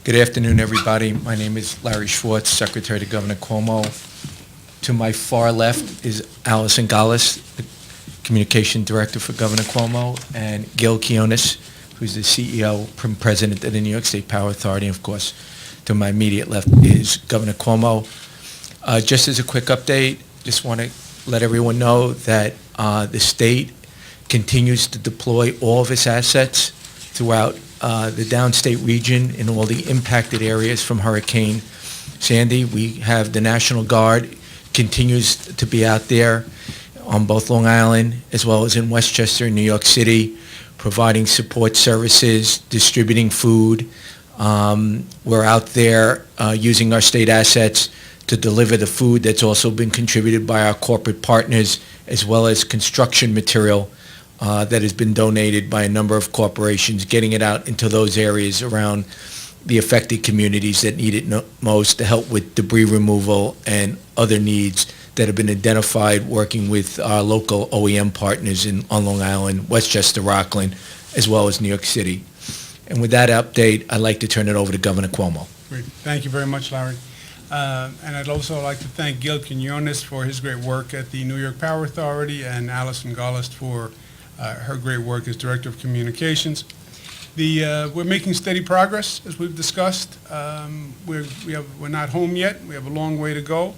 Good afternoon, everybody. My name is Larry Schwartz, Secretary to Governor Cuomo. To my far left is Allison Gallus, the Communication Director for Governor Cuomo, and Gil Quinones, who's the CEO and President of the New York State Power Authority. And of course, to my immediate left is Governor Cuomo. Just as a quick update, just want to let everyone know that the state continues to deploy all of its assets throughout the downstate region in all the impacted areas from Hurricane Sandy. We have the National Guard continues to be out there on both Long Island as well as in Westchester, New York City, providing support services, distributing food. We're out there using our state assets to deliver the food that's also been contributed by our corporate partners, as well as construction material that has been donated by a number of corporations, getting it out into those areas around the affected communities that need it most to help with debris removal and other needs that have been identified working with our local OEM partners on Long Island, Westchester, Rockland, as well as New York City. And with that update, I'd like to turn it over to Governor Cuomo. Great. Thank you very much, Larry. And I'd also like to thank Gil Quinones for his great work at the New York Power Authority and Allison Gallus for her great work as Director of Communications. We're making steady progress, as we've discussed. We're not home yet. We have a long way to go.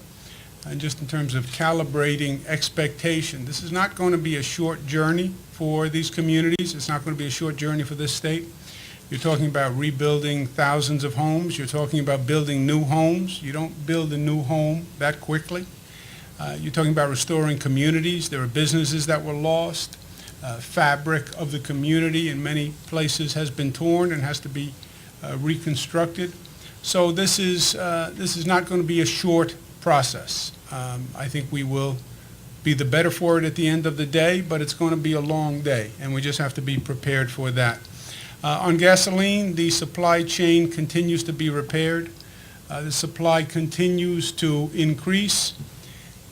And just in terms of calibrating expectation, this is not going to be a short journey for these communities. It's not going to be a short journey for this state. You're talking about rebuilding thousands of homes. You're talking about building new homes. You don't build a new home that quickly. You're talking about restoring communities. There are businesses that were lost. Fabric of the community in many places has been torn and has to be reconstructed. So this is not going to be a short process. I think we will be the better for it at the end of the day, but it's going to be a long day, and we just have to be prepared for that. On gasoline, the supply chain continues to be repaired. The supply continues to increase.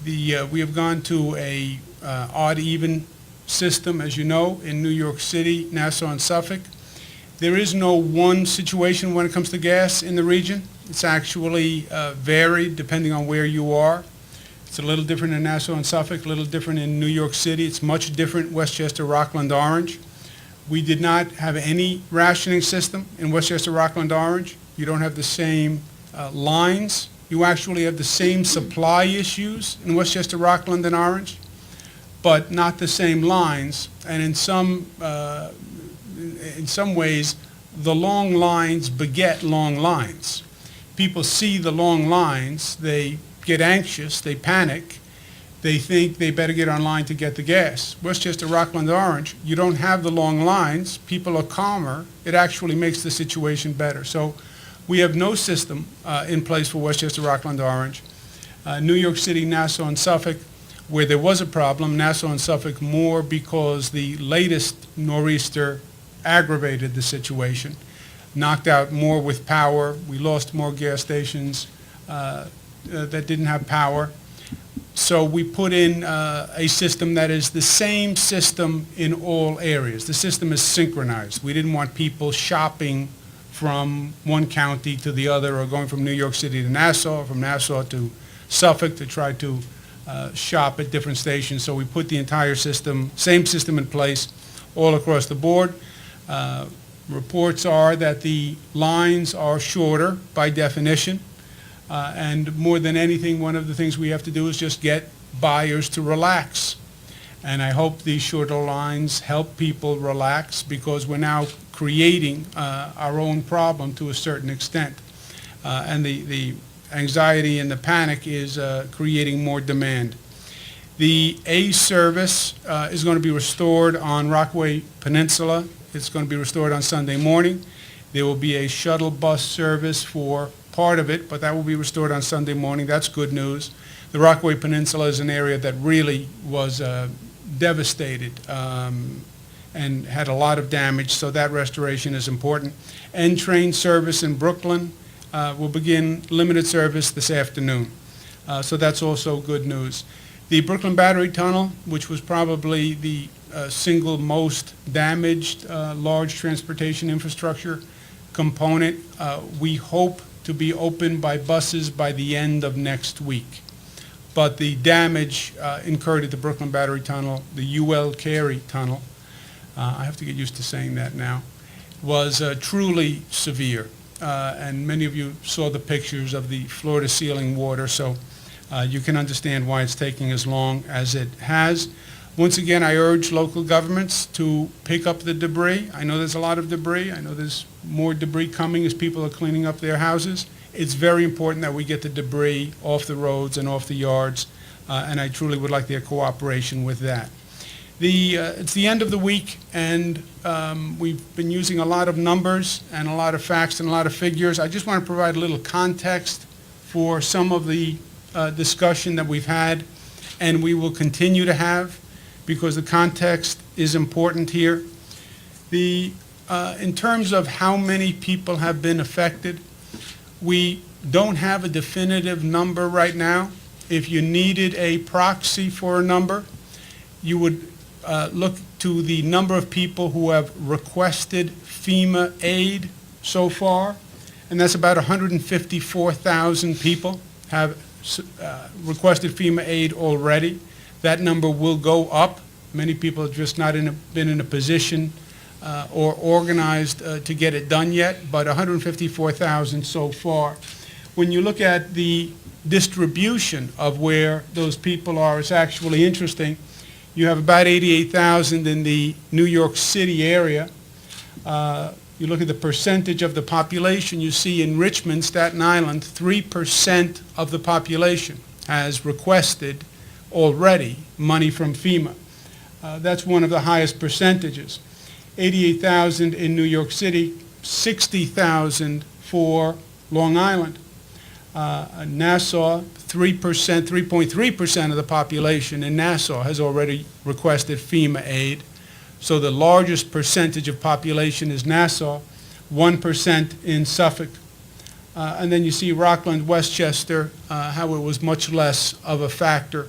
We have gone to a odd-even system, as you know, in New York City, Nassau, and Suffolk. There is no one situation when it comes to gas in the region. It's actually varied depending on where you are. It's a little different in Nassau and Suffolk, a little different in New York City. It's much different Westchester, Rockland, Orange. We did not have any rationing system in Westchester, Rockland, Orange. You don't have the same lines. You actually have the same supply issues in Westchester, Rockland, and Orange, but not the same lines. And in some ways, the long lines beget long lines. People see the long lines, they get anxious, they panic, they think they better get online to get the gas. Westchester, Rockland, Orange, you don't have the long lines, people are calmer, it actually makes the situation better. So we have no system in place for Westchester, Rockland, Orange. New York City, Nassau, and Suffolk, where there was a problem, Nassau and Suffolk more because the latest nor'easter aggravated the situation, knocked out more with power. We lost more gas stations that didn't have power. So we put in a system that is the same system in all areas. The system is synchronized. We didn't want people shopping from one county to the other, or going from New York City to Nassau, or from Nassau to Suffolk to try to shop at different stations. So we put the entire system, same system in place all across the board. Reports are that the lines are shorter by definition. And more than anything, one of the things we have to do is just get buyers to relax. And I hope these shorter lines help people relax, because we're now creating our own problem to a certain extent. And the anxiety and the panic is creating more demand. The A service is going to be restored on Rockaway Peninsula. It's going to be restored on Sunday morning. There will be a shuttle bus service for part of it, but that will be restored on Sunday morning. That's good news. The Rockaway Peninsula is an area that really was devastated and had a lot of damage, so that restoration is important. N-train service in Brooklyn will begin limited service this afternoon. So that's also good news. The Brooklyn Battery Tunnel, which was probably the single most damaged large transportation infrastructure component, we hope to be open by buses by the end of next week. But the damage incurred at the Brooklyn Battery Tunnel, the UL Carey Tunnel, I have to get used to saying that now, was truly severe. And many of you saw the pictures of the floor-to-ceiling water, so you can understand why it's taking as long as it has. Once again, I urge local governments to pick up the debris. I know there's a lot of debris. I know there's more debris coming as people are cleaning up their houses. It's very important that we get the debris off the roads and off the yards, and I truly would like their cooperation with that. It's the end of the week, and we've been using a lot of numbers and a lot of facts and a lot of figures. I just want to provide a little context for some of the discussion that we've had, and we will continue to have, because the context is important here. In terms of how many people have been affected, we don't have a definitive number right now. If you needed a proxy for a number, you would look to the number of people who have requested FEMA aid so far, and that's about 154,000 people have requested FEMA aid already. That number will go up. Many people have just not been in a position or organized to get it done yet, but 154,000 so far. When you look at the distribution of where those people are, it's actually interesting. You have about 88,000 in the New York City area. You look at the percentage of the population, you see in Richmond, Staten Island, 3% of the population has requested already money from FEMA. That's one of the highest percentages. 88,000 in New York City, 60,000 for Long Island. Nassau, 3.3% of the population in Nassau has already requested FEMA aid. So the largest percentage of population is Nassau, 1% in Suffolk. And then you see Rockland, Westchester, how it was much less of a factor.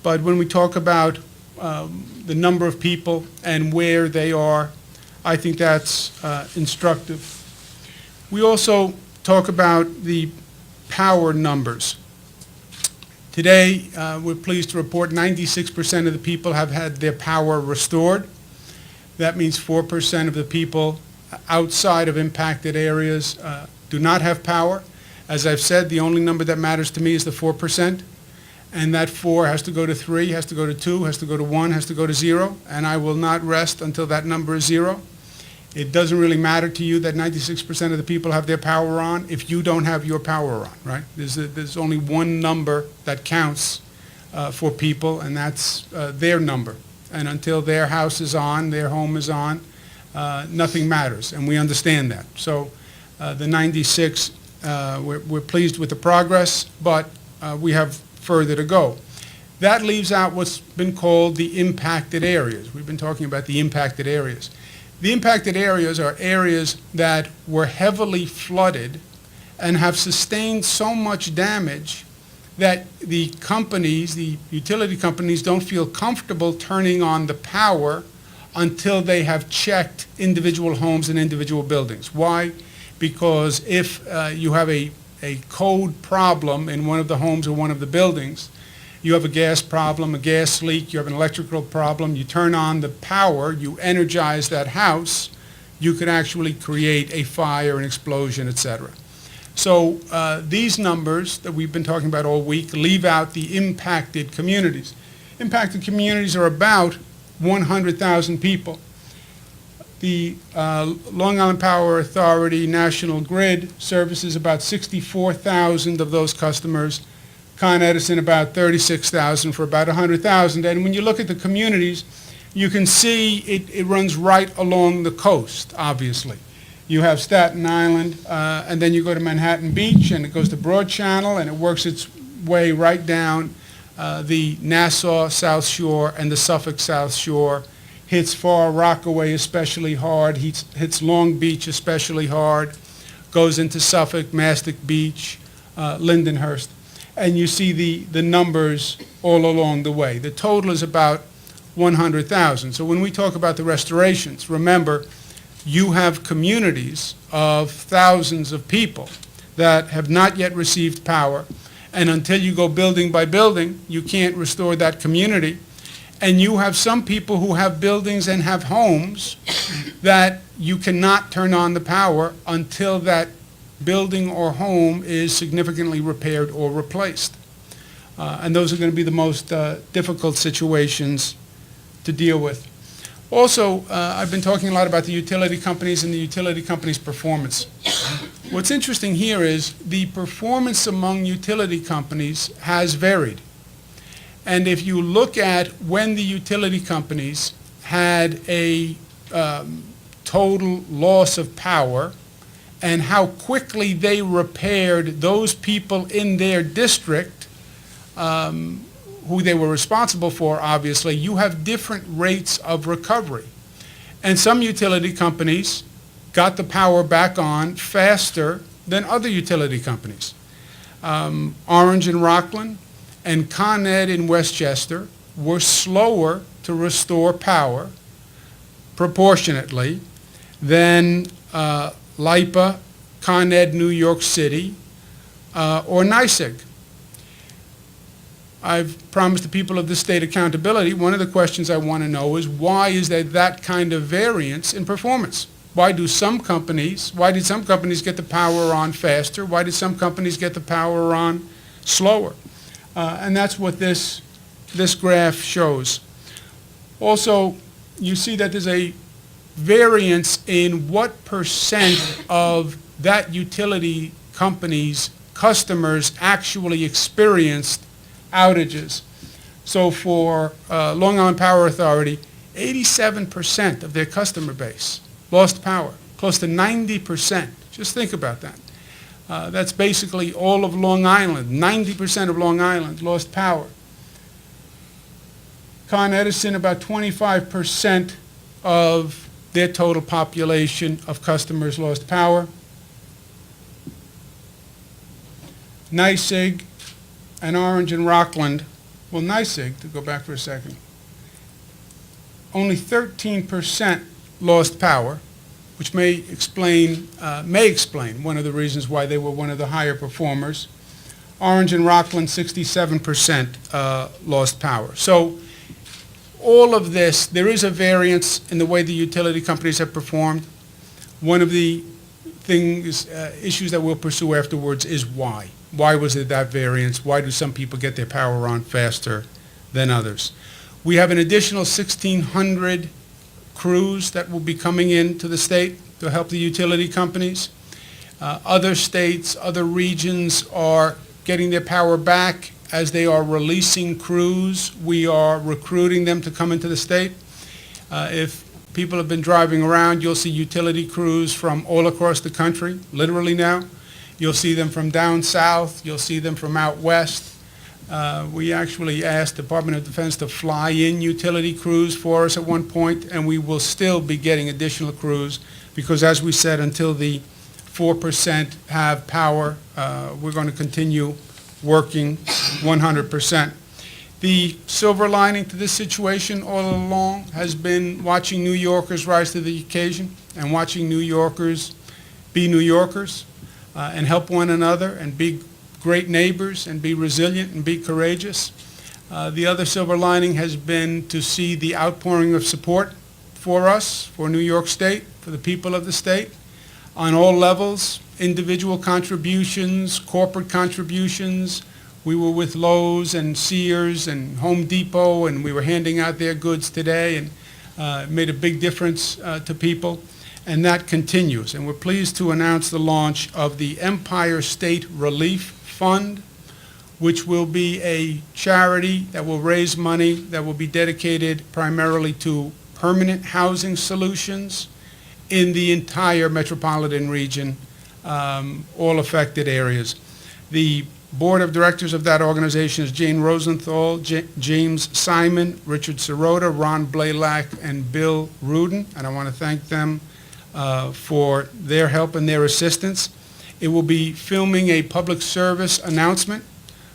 But when we talk about the number of people and where they are, I think that's instructive. We also talk about the power numbers. Today, we're pleased to report 96% of the people have had their power restored. That means 4% of the people outside of impacted areas do not have power. As I've said, the only number that matters to me is the 4%. And that 4 has to go to 3, has to go to 2, has to go to 1, has to go to 0, and I will not rest until that number is 0. It doesn't really matter to you that 96% of the people have their power on if you don't have your power on, right? There's only one number that counts for people, and that's their number. And until their house is on, their home is on, nothing matters, and we understand that. So the 96, we're pleased with the progress, but we have further to go. That leaves out what's been called the impacted areas. We've been talking about the impacted areas. The impacted areas are areas that were heavily flooded and have sustained so much damage that the companies, the utility companies, don't feel comfortable turning on the power until they have checked individual homes and individual buildings. Why? Because if you have a code problem in one of the homes or one of the buildings, you have a gas problem, a gas leak, you have an electrical problem, you turn on the power, you energize that house, you could actually create a fire, an explosion, etc. So these numbers that we've been talking about all week leave out the impacted communities. Impacted communities are about 100,000 people. The Long Island Power Authority National Grid services about 64,000 of those customers. Con Edison about 36,000 for about 100,000. And when you look at the communities, you can see it runs right along the coast, obviously. You have Staten Island, and then you go to Manhattan Beach, and it goes to Broad Channel, and it works its way right down the Nassau South Shore and the Suffolk South Shore. Hits Far Rockaway especially hard, hits Long Beach especially hard, goes into Suffolk, Mastic Beach, Lindenhurst. and you see the numbers all along the way. The total is about 100,000. So when we talk about the restorations, remember, you have communities of thousands of people that have not yet received power, and until you go building by building, you can't restore that community. And you have some people who have buildings and have homes that you cannot turn on the power until that building or home is significantly repaired or replaced. And those are going to be the most difficult situations to deal with. Also, I've been talking a lot about the utility companies and the utility companies' performance. What's interesting here is the performance among utility companies has varied. And if you look at when the utility companies had a total loss of power and how quickly they repaired those people in their district who they were responsible for, obviously, you have different rates of recovery. And some utility companies got the power back on faster than other utility companies. Orange in Rockland and Con Ed in Westchester were slower to restore power proportionately than LIPA, Con Ed New York City, or NYSEG. I've promised the people of this state accountability. One of the questions I want to know is why is there that kind of variance in performance? Why did some companies get the power on faster? Why did some companies get the power on slower? And that's what this graph shows. Also, you see that there's a variance in what percent of that utility company's customers actually experienced outages. So for Long Island Power Authority, 87% of their customer base lost power, close to 90%. Just think about that. That's basically all of Long Island. 90% of Long Island lost power. Con Edison, about 25% of their total population of customers lost power. NYSEG and Orange and Rockland, well, NYSEG, to go back for a second, only 13% lost power, which may explain one of the reasons why they were one of the higher performers. Orange and Rockland, 67% lost power. So all of this, there is a variance in the way the utility companies have performed. One of the issues that we'll pursue afterwards is why. Why was it that variance? Why do some people get their power on faster than others? We have an additional 1,600 crews that will be coming into the state to help the utility companies. Other states, other regions are getting their power back. As they are releasing crews, we are recruiting them to come into the state. If people have been driving around, you'll see utility crews from all across the country, literally now. You'll see them from down south. You'll see them from out west. We actually asked the Department of Defense to fly in utility crews for us at one point, and we will still be getting additional crews because, as we said, until the 4% have power, we're going to continue working 100%. The silver lining to this situation all along has been watching New Yorkers rise to the occasion and watching New Yorkers be New Yorkers and help one another and be great neighbors and be resilient and be courageous. The other silver lining has been to see the outpouring of support for us, for New York State, for the people of the state, on all levels, individual contributions, corporate contributions. We were with Lowe's and Sears and Home Depot, and we were handing out their goods today, and it made a big difference to people. And that continues. And we're pleased to announce the launch of the Empire State Relief Fund, which will be a charity that will raise money that will be dedicated primarily to permanent housing solutions in the entire metropolitan region, all affected areas. The board of directors of that organization is Jane Rosenthal, James Simon, Richard Sirota, Ron Blaylock, and Bill Rudin, and I want to thank them for their help and their assistance. It will be filming a public service announcement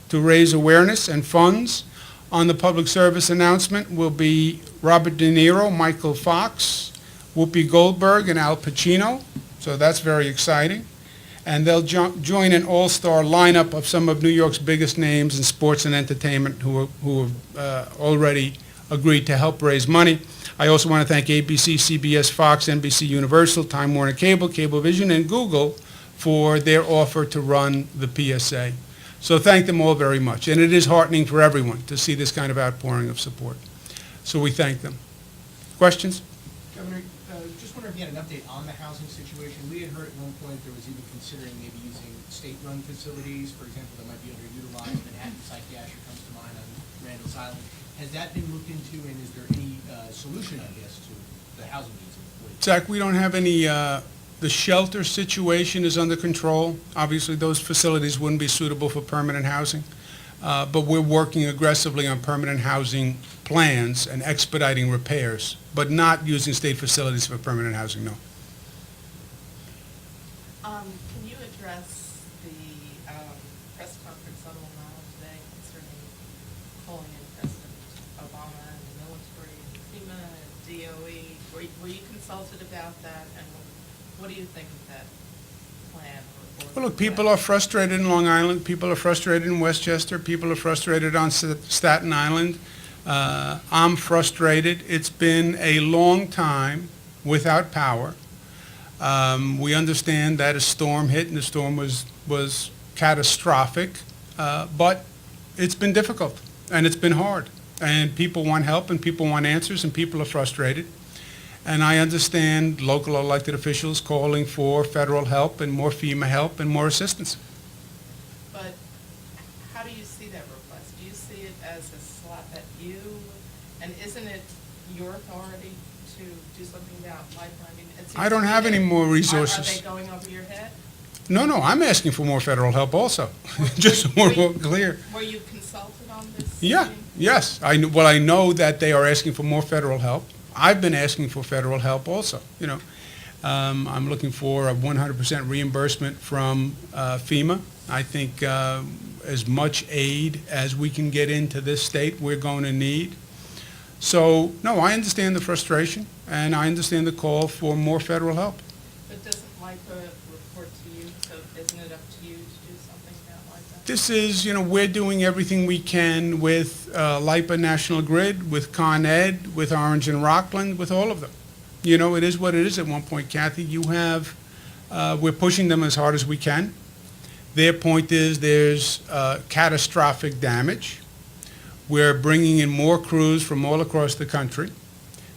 to raise awareness and funds. On the public service announcement will be Robert De Niro, Michael Fox, Whoopi Goldberg, and Al Pacino, so that's very exciting. And they'll join an all-star lineup of some of New York's biggest names in sports and entertainment who have already agreed to help raise money. I also want to thank ABC, CBS, Fox, NBC Universal, Time Warner Cable, Cablevision, and Google for their offer to run the PSA. So thank them all very much. And it is heartening for everyone to see this kind of outpouring of support. So we thank them. Questions? Governor, just wondering if you had an update on the housing situation. We had heard at one point there was even considering maybe using state-run facilities, for example, that might be underutilized. Manhattan Psychiatric comes to mind on Randall's Island. Has that been looked into, and is there any solution, I guess, to the housing needs of the police? Zach, we don't have any, the shelter situation is under control. Obviously, those facilities wouldn't be suitable for permanent housing. But we're working aggressively on permanent housing plans and expediting repairs, but not using state facilities for permanent housing, no. Can you address the press conference on Long Island today concerning calling in President Obama and the military, FEMA, and DOE? Were you consulted about that, and what do you think of that plan? Well, look, people are frustrated in Long Island, people are frustrated in Westchester, people are frustrated on Staten Island. I'm frustrated. It's been a long time without power. We understand that a storm hit, and the storm was catastrophic, but it's been difficult, and it's been hard. And people want help, and people want answers, and people are frustrated. And I understand local elected officials calling for federal help and more FEMA help and more assistance. But how do you see that request? Do you see it as a slap at you? And isn't it your authority to do something about lifeline? I don't have any more Are resources. they going over your head? No, I'm asking for more federal help also, just so we're clear. Were you consulted on this? Yeah, meeting? yes. I know that they are asking for more federal help. I've been asking for federal help also, you know. I'm looking for a 100% reimbursement from FEMA. I think as much aid as we can get into this state, we're going to need. So, no, I understand the frustration, and I understand the call for more federal help. But doesn't LIPA report to you, so isn't it up to you to do something about LIPA? This is, you know, we're doing everything we can with LIPA National Grid, with Con Ed, with Orange and Rockland, with all of them. You know, it is what it is at one point, Kathy. You have, we're pushing them as hard as we can. Their point is there's catastrophic damage. We're bringing in more crews from all across the country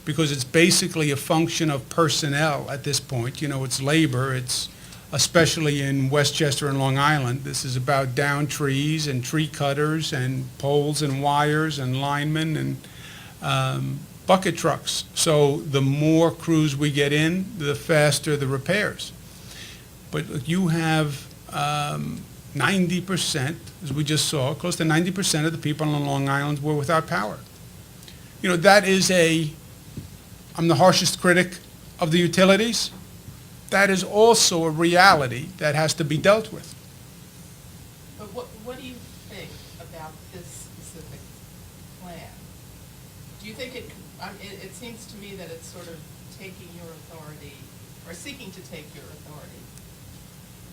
because it's basically a function of personnel at this point. You know, it's labor. It's especially in Westchester and Long Island. This is about down trees and tree cutters and poles and wires and linemen and bucket trucks. So the more crews we get in, the faster the repairs. But you have 90%, as we just saw, close to 90% of the people on Long Island were without power. You know, that is I'm the harshest critic of the utilities. That is also a reality that has to be dealt with. But what do you think about this specific plan? Do you think it seems to me that it's sort of taking your authority, or seeking to take your authority,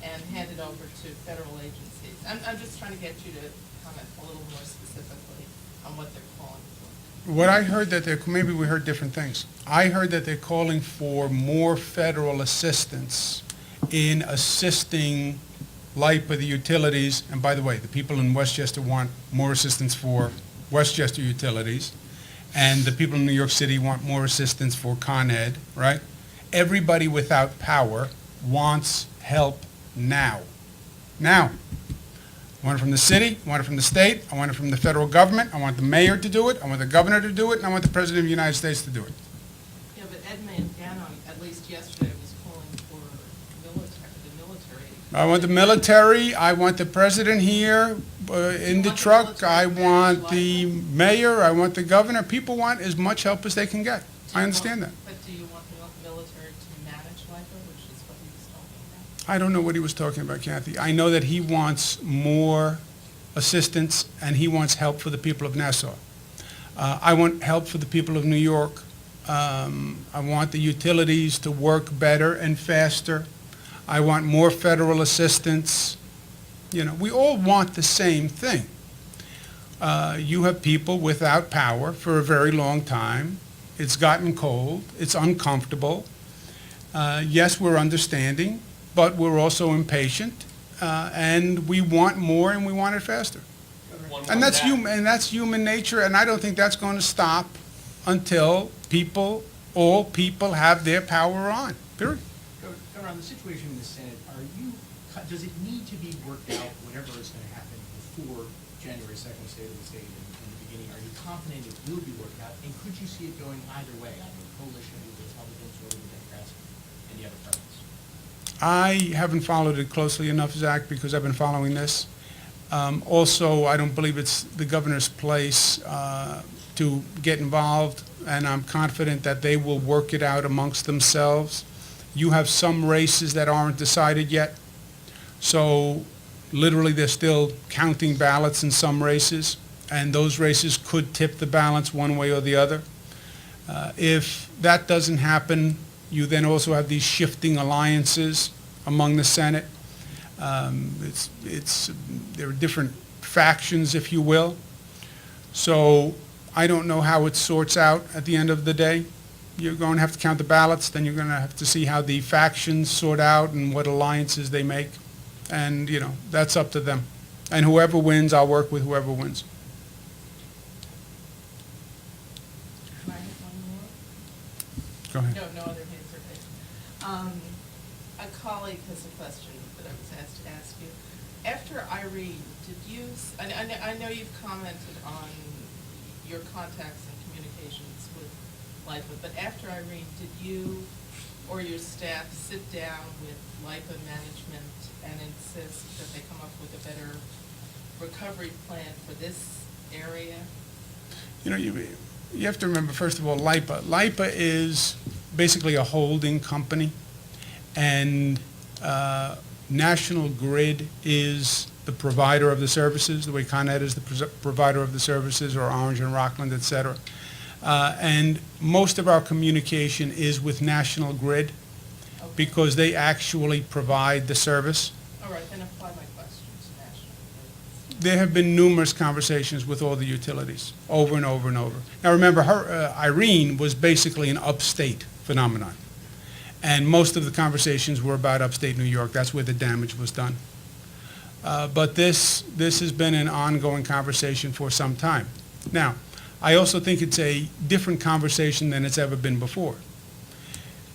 and hand it over to federal agencies? I'm just trying to get you to comment a little more specifically on what they're calling for. What I heard that maybe we heard different things. I heard that they're calling for more federal assistance in assisting LIPA, the utilities, and by the way, the people in Westchester want more assistance for Westchester utilities, and the people in New York City want more assistance for Con Ed, right? Everybody without power wants help now. Now. I want it from the city, I want it from the state, I want it from the federal government, I want the mayor to do it, I want the governor to do it, and I want the president of the United States to do it. Yeah, but Ed Manganon, at least yesterday, was calling for the military. I want the military, I want the president here in the truck, I want the mayor, I want the governor. People want as much help as they can get. I understand that. But do you want the military to manage LIPA, which is what he was talking about? I don't know what he was talking about, Kathy. I know that he wants more assistance, and he wants help for the people of Nassau. I want help for the people of New York. I want the utilities to work better and faster. I want more federal assistance. You know, we all want the same thing. You have people without power for a very long time. It's gotten cold. It's uncomfortable. Yes, we're understanding, but we're also impatient, and we want more and we want it faster. And that's human nature, and I don't think that's going to stop until all people have their power on, period. Governor, on the situation in the Senate, does it need to be worked out, whatever is going to happen before January 2nd, State of the State in the beginning? Are you confident it will be worked out? And could you see it going either way, either a coalition with the Republicans or with the Democrats and the other parties? I haven't followed it closely enough, Zach, because I've been following this. Also, I don't believe it's the governor's place to get involved, and I'm confident that they will work it out amongst themselves. You have some races that aren't decided yet, so literally they're still counting ballots in some races, and those races could tip the balance one way or the other. If that doesn't happen, you then also have these shifting alliances among the Senate. There are different factions, if you will. So I don't know how it sorts out at the end of the day. You're going to have to count the ballots, then you're going to have to see how the factions sort out and what alliances they make. And, you know, that's up to them. And whoever wins, I'll work with whoever wins. Can I have one more? Go ahead. No other hands are raised. A colleague has a question that I was asked to ask you. After Irene, did you, I know you've commented on your contacts and communications with LIPA, but after Irene, did you or your staff sit down with LIPA management and insist that they come up with a better recovery plan for this area? You know, you have to remember, first of all, LIPA. LIPA is basically a holding company, and National Grid is the provider of the services, the way Con Ed is the provider of the services, or Orange and Rockland, et cetera. And most of our communication is with National Grid Okay. because they actually provide the service. All right, then apply my question to National Grid. There have been numerous conversations with all the utilities, over and over and over. Now remember, Irene was basically an upstate phenomenon. And most of the conversations were about upstate New York. That's where the damage was done. But this has been an ongoing conversation for some time. Now, I also think it's a different conversation than it's ever been before.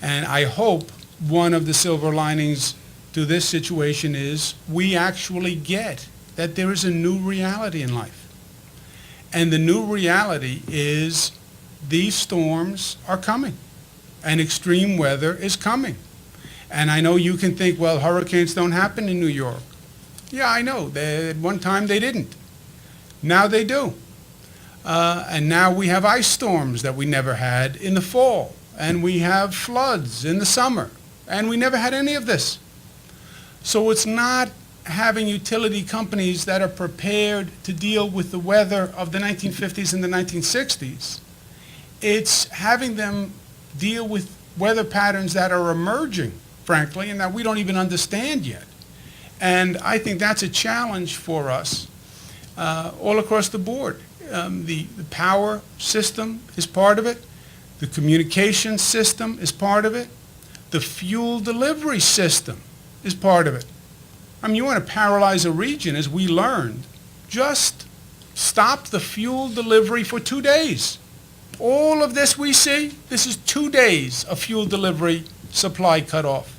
And I hope one of the silver linings to this situation is we actually get that there is a new reality in life. And the new reality is these storms are coming, and extreme weather is coming. And I know you can think, well, hurricanes don't happen in New York. Yeah, I know. At one time they didn't. Now they do. And now we have ice storms that we never had in the fall, and we have floods in the summer, and we never had any of this. So it's not having utility companies that are prepared to deal with the weather of the 1950s and the 1960s. It's having them deal with weather patterns that are emerging, frankly, and that we don't even understand yet. And I think that's a challenge for us all across the board. The power system is part of it. The communication system is part of it. The fuel delivery system is part of it. I mean, you want to paralyze a region, as we learned. Just stop the fuel delivery for 2 days. All of this we see, this is 2 days of fuel delivery supply cut off.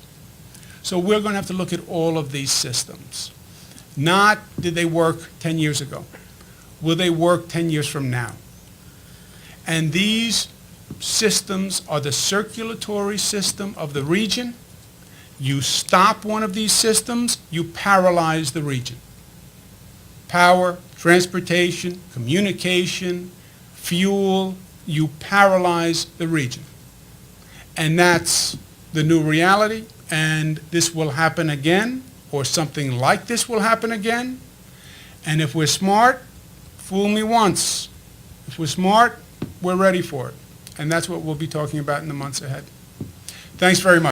So we're going to have to look at all of these systems. Not did they work 10 years ago. Will they work 10 years from now? And these systems are the circulatory system of the region. You stop one of these systems, you paralyze the region. Power, transportation, communication, fuel, you paralyze the region. And that's the new reality, and this will happen again, or something like this will happen again. And if we're smart, fool me once. If we're smart, we're ready for it. And that's what we'll be talking about in the months ahead. Thanks very much.